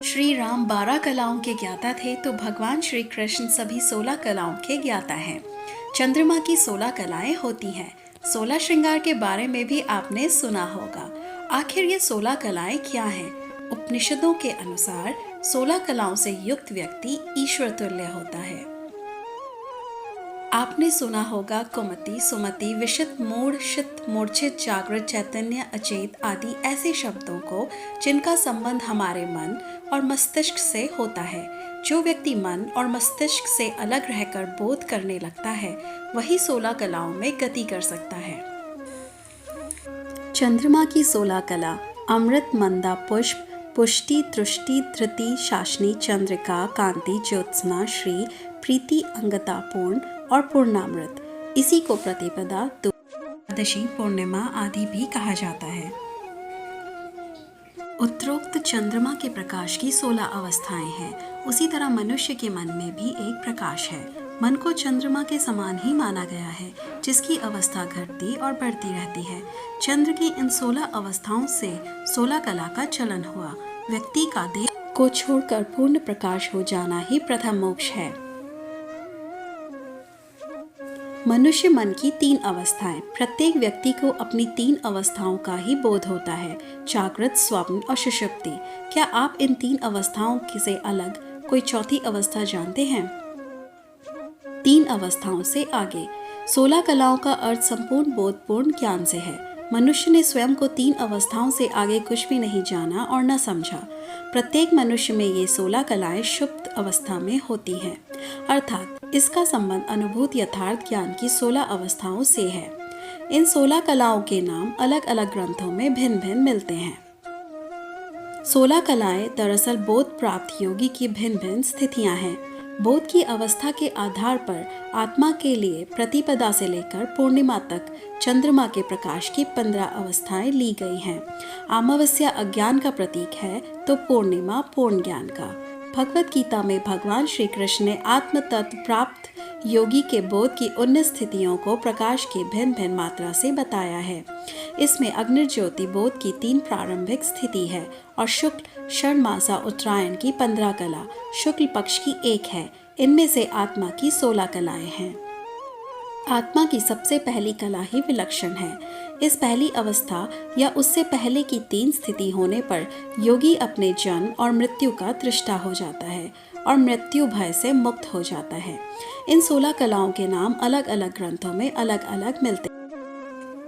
श्री राम 12 कलाओं के ज्ञाता थे तो भगवान श्री कृष्ण सभी 16 कलाओं के ज्ञाता हैं। चंद्रमा की 16 कलाएं होती हैं। 16 श्रृंगार के बारे में भी आपने सुना होगा। आखिर ये 16 कलाएं क्या हैं? उपनिषदों के अनुसार 16 कलाओं से युक्त व्यक्ति ईश्वर तुल्य होता है। आपने सुना होगा कुमति, सुमति, विशित, मूढ़, शित, मूर्छित, जागृत, चैतन्य, अचेत आदि ऐसे शब्दों को जिनका संबंध हमारे मन और मस्तिष्क से होता है। जो व्यक्ति मन और मस्तिष्क से अलग रहकर बोध करने लगता है वही 16 कलाओं में गति कर सकता है। चंद्रमा की 16 कला अमृत, मंदा, पुष्प, पुष्टि, तुष्टि, धृति, शासनी, चंद्रिका, कांति, ज्योत्सना, श्री, प्रीति, अंगतापूर्ण और पूर्णामृत। इसी को प्रतिपदा, द्वादशी, पूर्णिमा आदि भी कहा जाता है। उत्तरोक्त चंद्रमा के प्रकाश की 16 अवस्थाएं हैं। उसी तरह मनुष्य के मन में भी एक प्रकाश है। मन को चंद्रमा के समान ही माना गया है, जिसकी अवस्था घटती और बढ़ती रहती है। चंद्र की इन 16 अवस्थाओं से 16 कला का चलन हुआ। व्यक्ति का देह को छोड़कर पूर्ण प्रकाश हो जाना ही प्रथम मोक्ष है। मनुष्य मन की 3 अवस्थाएं। प्रत्येक व्यक्ति को अपनी 3 अवस्थाओं का ही बोध होता है, जागृत, स्वप्न और सुषुप्ति। क्या आप इन 3 अवस्थाओं से अलग कोई चौथी अवस्था जानते हैं? 3 अवस्थाओं से आगे। 16 कलाओं का अर्थ संपूर्ण बोधपूर्ण ज्ञान से है। मनुष्य ने स्वयं को 3 अवस्थाओं से आगे कुछ भी नहीं जाना और न समझा। प्रत्येक मनुष्य में ये 16 कलाएं सुप्त अवस्था में होती हैं, अर्थात इसका संबंध अनुभूत यथार्थ ज्ञान की 16 अवस्थाओं से है। इन 16 कलाओं के नाम अलग अलग ग्रंथों में भिन्न भिन्न मिलते हैं। 16 कलाएं दरअसल बोध प्राप्त योगी की भिन्न भिन्न स्थितियां हैं। बोध की अवस्था के आधार पर आत्मा के लिए प्रतिपदा से लेकर पूर्णिमा तक चंद्रमा के प्रकाश की 15 अवस्थाएं ली गई हैं। अमावस्या अज्ञान का प्रतीक है तो पूर्णिमा पूर्ण ज्ञान का। भगवत गीता में भगवान श्री कृष्ण ने आत्म तत्व प्राप्त योगी के बोध की 19 स्थितियों को प्रकाश की भिन्न भिन्न मात्रा से बताया है। इसमें अग्निज्योति बोध की 3 प्रारंभिक स्थिति है और शुक्ल षणमासा उत्तरायण की 15 कला, शुक्ल पक्ष की 1 है। इनमें से आत्मा की 16 कलाएं हैं। आत्मा की सबसे पहली कला ही विलक्षण है। इस पहली अवस्था या उससे पहले की 3 स्थिति होने पर योगी अपने जन्म और मृत्यु का दृष्टा हो जाता है और मृत्यु भय से मुक्त हो जाता है। इन 16 कलाओं के नाम अलग अलग ग्रंथों में अलग अलग मिलते हैं।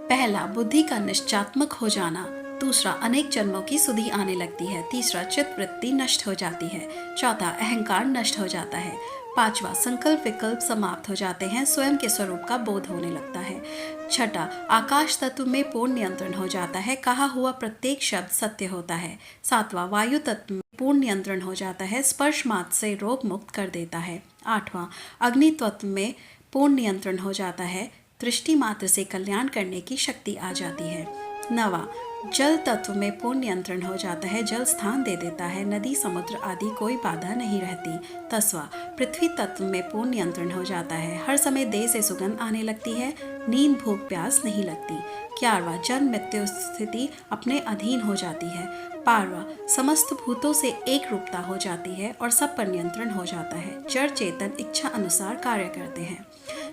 पहला, बुद्धि का निश्चयात्मक हो जाना। दूसरा, अनेक जन्मों की सुधि आने लगती है। तीसरा, चित्त वृत्ति नष्ट हो जाती है। चौथा, अहंकार नष्ट हो जाता है। पांचवा, संकल्प विकल्प समाप्त हो जाते हैं, स्वयं के स्वरूप का बोध होने लगता है। छठा, आकाश तत्व में पूर्ण नियंत्रण हो जाता है, कहा हुआ प्रत्येक शब्द सत्य होता है। सातवां, वायु तत्व में पूर्ण नियंत्रण हो जाता है, स्पर्श मात्र से रोग मुक्त कर देता है। आठवां, अग्नि तत्व में पूर्ण नियंत्रण हो जाता है, दृष्टि मात्र से कल्याण करने की शक्ति आ जाती है। नवा, जल तत्व में पूर्ण नियंत्रण हो जाता है, जल स्थान दे देता है, नदी समुद्र आदि कोई बाधा नहीं रहती। 10वां, पृथ्वी तत्व में पूर्ण नियंत्रण हो जाता है, हर समय देह से सुगंध आने लगती है, नींद भूख प्यास नहीं लगती। 11वां, जन्म मृत्यु स्थिति अपने अधीन हो जाती है। 12वां, समस्त भूतों से एक रूपता हो जाती है और सब पर नियंत्रण हो जाता है, जड़ चेतन इच्छा अनुसार कार्य करते हैं।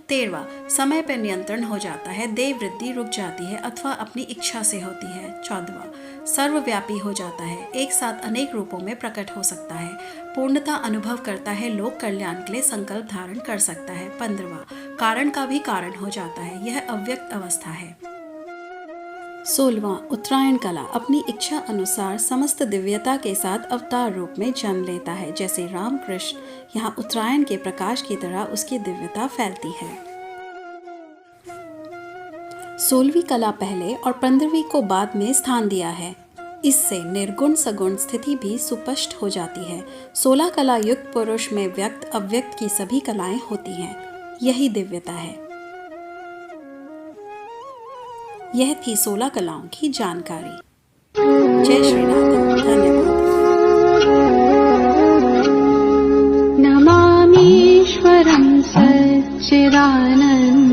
13वां, समय पर नियंत्रण हो जाता है, देह वृद्धि रुक जाती है अथवा अपनी इच्छा से होती है। 14वां, सर्वव्यापी हो जाता है, एक साथ अनेक रूपों में प्रकट हो सकता है, पूर्णता अनुभव करता है, लोक कल्याण के लिए संकल्प धारण कर सकता है। 15वां, कारण का भी कारण हो जाता है, यह अव्यक्त अवस्था है। 16वां, उत्तरायण कला अपनी इच्छा अनुसार समस्त दिव्यता के साथ अवतार रूप में जन्म लेता है, जैसे राम कृष्ण यहाँ उत्तरायण के प्रकाश की तरह उसकी दिव्यता फैलती है। 16वीं कला पहले और 15वीं को बाद में स्थान दिया है। इससे निर्गुण सगुण स्थिति भी सुस्पष्ट हो जाती है। 16 कला युक्त पुरुष में व्यक्त अव्यक्त की सभी कलाएं होती हैं, यही दिव्यता है। यह थी 16 कलाओं की जानकारी। जय श्री राधे। धन्यवाद। नमामीश्वरं सच्चिदानन्दं